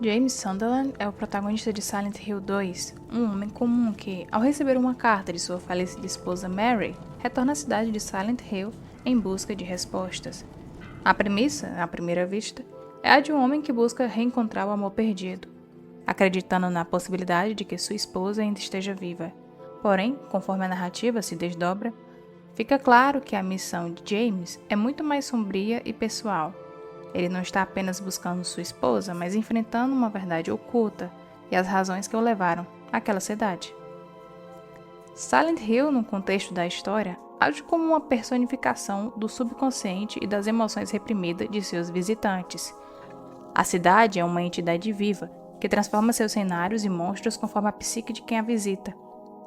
James Sunderland é o protagonista de Silent Hill 2, um homem comum que, ao receber uma carta de sua falecida esposa Mary, retorna à cidade de Silent Hill em busca de respostas. A premissa, à primeira vista, é a de um homem que busca reencontrar o amor perdido, acreditando na possibilidade de que sua esposa ainda esteja viva. Porém, conforme a narrativa se desdobra, fica claro que a missão de James é muito mais sombria e pessoal. Ele não está apenas buscando sua esposa, mas enfrentando uma verdade oculta e as razões que o levaram àquela cidade. Silent Hill, no contexto da história, age como uma personificação do subconsciente e das emoções reprimidas de seus visitantes. A cidade é uma entidade viva que transforma seus cenários e monstros conforme a psique de quem a visita.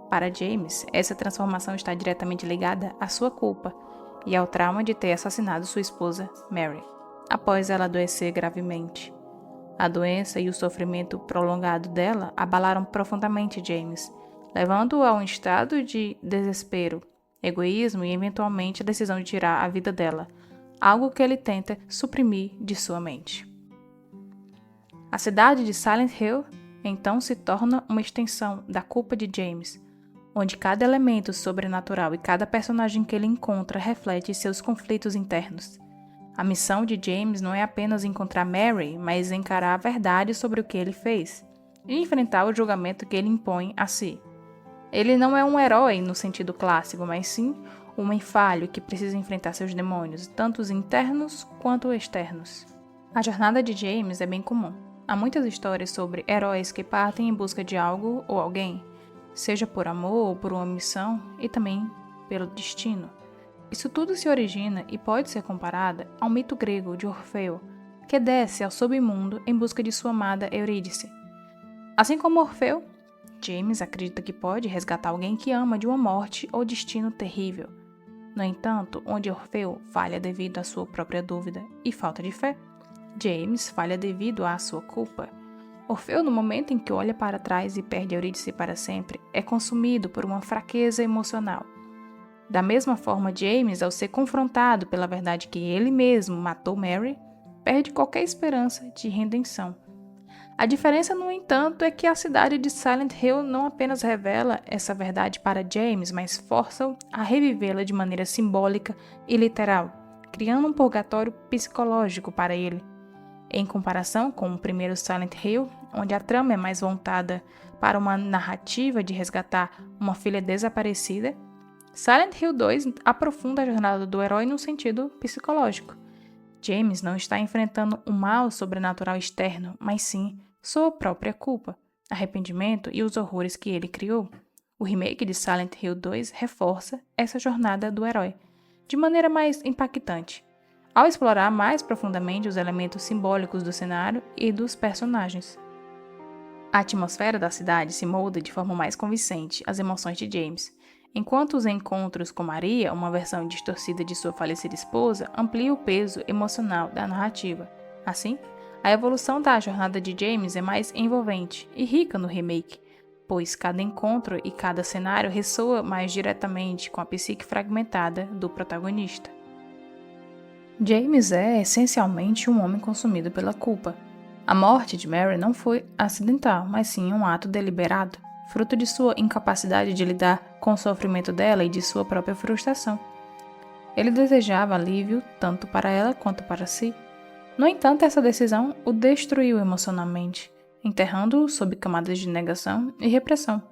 Para James, essa transformação está diretamente ligada à sua culpa e ao trauma de ter assassinado sua esposa, Mary, após ela adoecer gravemente. A doença e o sofrimento prolongado dela abalaram profundamente James, levando-o a um estado de desespero, egoísmo e eventualmente a decisão de tirar a vida dela, algo que ele tenta suprimir de sua mente. A cidade de Silent Hill então se torna uma extensão da culpa de James, onde cada elemento sobrenatural e cada personagem que ele encontra reflete seus conflitos internos. A missão de James não é apenas encontrar Mary, mas encarar a verdade sobre o que ele fez e enfrentar o julgamento que ele impõe a si. Ele não é um herói no sentido clássico, mas sim um homem falho que precisa enfrentar seus demônios, tanto os internos quanto os externos. A jornada de James é bem comum. Há muitas histórias sobre heróis que partem em busca de algo ou alguém, seja por amor ou por uma missão, e também pelo destino. Isso tudo se origina e pode ser comparada ao mito grego de Orfeu, que desce ao submundo em busca de sua amada Eurídice. Assim como Orfeu, James acredita que pode resgatar alguém que ama de uma morte ou destino terrível. No entanto, onde Orfeu falha devido à sua própria dúvida e falta de fé, James falha devido à sua culpa. Orfeu, no momento em que olha para trás e perde Eurídice para sempre, é consumido por uma fraqueza emocional. Da mesma forma, James, ao ser confrontado pela verdade que ele mesmo matou Mary, perde qualquer esperança de redenção. A diferença, no entanto, é que a cidade de Silent Hill não apenas revela essa verdade para James, mas força-o a revivê-la de maneira simbólica e literal, criando um purgatório psicológico para ele. Em comparação com o primeiro Silent Hill, onde a trama é mais voltada para uma narrativa de resgatar uma filha desaparecida, Silent Hill 2 aprofunda a jornada do herói no sentido psicológico. James não está enfrentando um mal sobrenatural externo, mas sim sua própria culpa, arrependimento e os horrores que ele criou. O remake de Silent Hill 2 reforça essa jornada do herói, de maneira mais impactante, ao explorar mais profundamente os elementos simbólicos do cenário e dos personagens. A atmosfera da cidade se molda de forma mais convincente às emoções de James, enquanto os encontros com Maria, uma versão distorcida de sua falecida esposa, ampliam o peso emocional da narrativa. Assim, a evolução da jornada de James é mais envolvente e rica no remake, pois cada encontro e cada cenário ressoa mais diretamente com a psique fragmentada do protagonista. James é essencialmente um homem consumido pela culpa. A morte de Mary não foi acidental, mas sim um ato deliberado, fruto de sua incapacidade de lidar com o sofrimento dela e de sua própria frustração. Ele desejava alívio tanto para ela quanto para si. No entanto, essa decisão o destruiu emocionalmente, enterrando-o sob camadas de negação e repressão.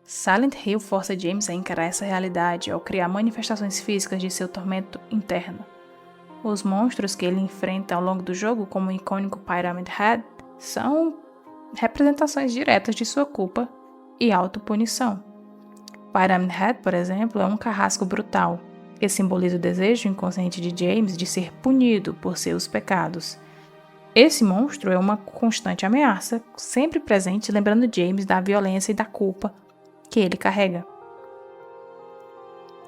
Silent Hill força James a encarar essa realidade ao criar manifestações físicas de seu tormento interno. Os monstros que ele enfrenta ao longo do jogo, como o icônico Pyramid Head, são representações diretas de sua culpa e autopunição. Pyramid Head, por exemplo, é um carrasco brutal, que simboliza o desejo inconsciente de James de ser punido por seus pecados. Esse monstro é uma constante ameaça, sempre presente, lembrando James da violência e da culpa que ele carrega.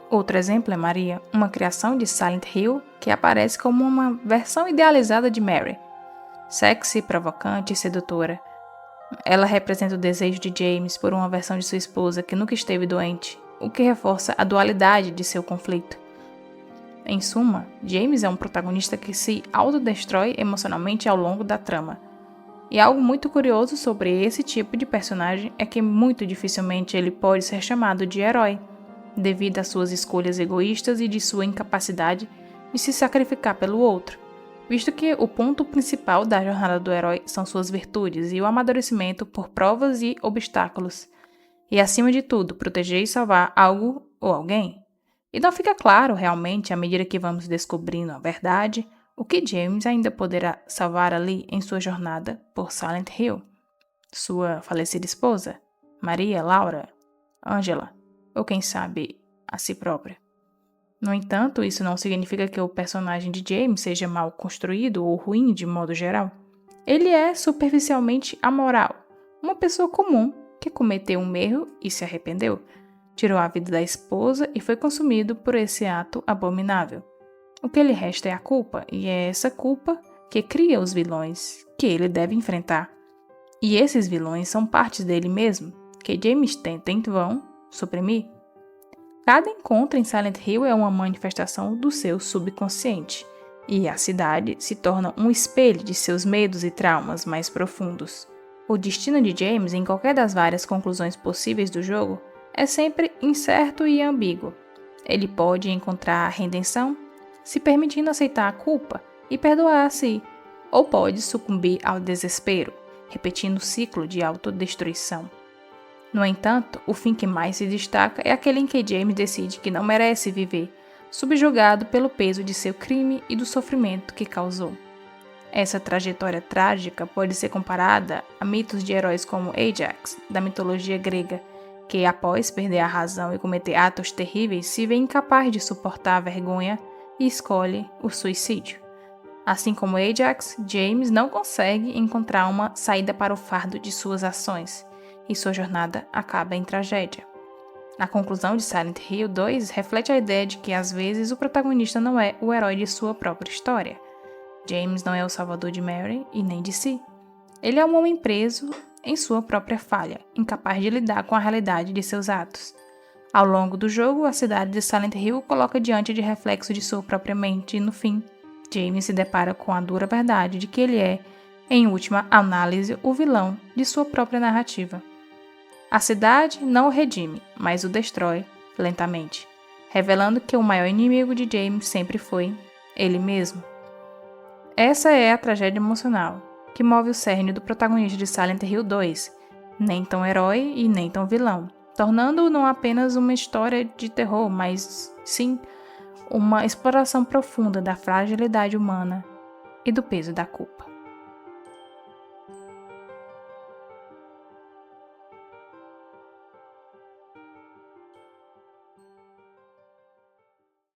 Outro exemplo é Maria, uma criação de Silent Hill que aparece como uma versão idealizada de Mary. Sexy, provocante e sedutora. Ela representa o desejo de James por uma versão de sua esposa que nunca esteve doente, o que reforça a dualidade de seu conflito. Em suma, James é um protagonista que se autodestrói emocionalmente ao longo da trama. E algo muito curioso sobre esse tipo de personagem é que muito dificilmente ele pode ser chamado de herói, devido às suas escolhas egoístas e de sua incapacidade de se sacrificar pelo outro, visto que o ponto principal da jornada do herói são suas virtudes e o amadurecimento por provas e obstáculos, e acima de tudo, proteger e salvar algo ou alguém. E não fica claro realmente, à medida que vamos descobrindo a verdade, o que James ainda poderá salvar ali em sua jornada por Silent Hill. Sua falecida esposa, Maria, Laura, Angela, ou quem sabe, a si própria. No entanto, isso não significa que o personagem de James seja mal construído ou ruim de modo geral. Ele é superficialmente amoral, uma pessoa comum que cometeu um erro e se arrependeu, tirou a vida da esposa e foi consumido por esse ato abominável. O que lhe resta é a culpa, e é essa culpa que cria os vilões que ele deve enfrentar. E esses vilões são partes dele mesmo, que James tenta em vão suprimir. Cada encontro em Silent Hill é uma manifestação do seu subconsciente, e a cidade se torna um espelho de seus medos e traumas mais profundos. O destino de James, em qualquer das várias conclusões possíveis do jogo, é sempre incerto e ambíguo. Ele pode encontrar a redenção, se permitindo aceitar a culpa e perdoar a si, ou pode sucumbir ao desespero, repetindo o ciclo de autodestruição. No entanto, o fim que mais se destaca é aquele em que James decide que não merece viver, subjugado pelo peso de seu crime e do sofrimento que causou. Essa trajetória trágica pode ser comparada a mitos de heróis como Ajax, da mitologia grega, que após perder a razão e cometer atos terríveis se vê incapaz de suportar a vergonha e escolhe o suicídio. Assim como Ajax, James não consegue encontrar uma saída para o fardo de suas ações, e sua jornada acaba em tragédia. A conclusão de Silent Hill 2 reflete a ideia de que às vezes o protagonista não é o herói de sua própria história. James não é o salvador de Mary e nem de si. Ele é um homem preso em sua própria falha, incapaz de lidar com a realidade de seus atos. Ao longo do jogo, a cidade de Silent Hill coloca diante de reflexo de sua própria mente e, no fim, James se depara com a dura verdade de que ele é, em última análise, o vilão de sua própria narrativa. A cidade não o redime, mas o destrói lentamente, revelando que o maior inimigo de James sempre foi ele mesmo. Essa é a tragédia emocional que move o cerne do protagonista de Silent Hill 2, nem tão herói e nem tão vilão, tornando-o não apenas uma história de terror, mas sim uma exploração profunda da fragilidade humana e do peso da culpa.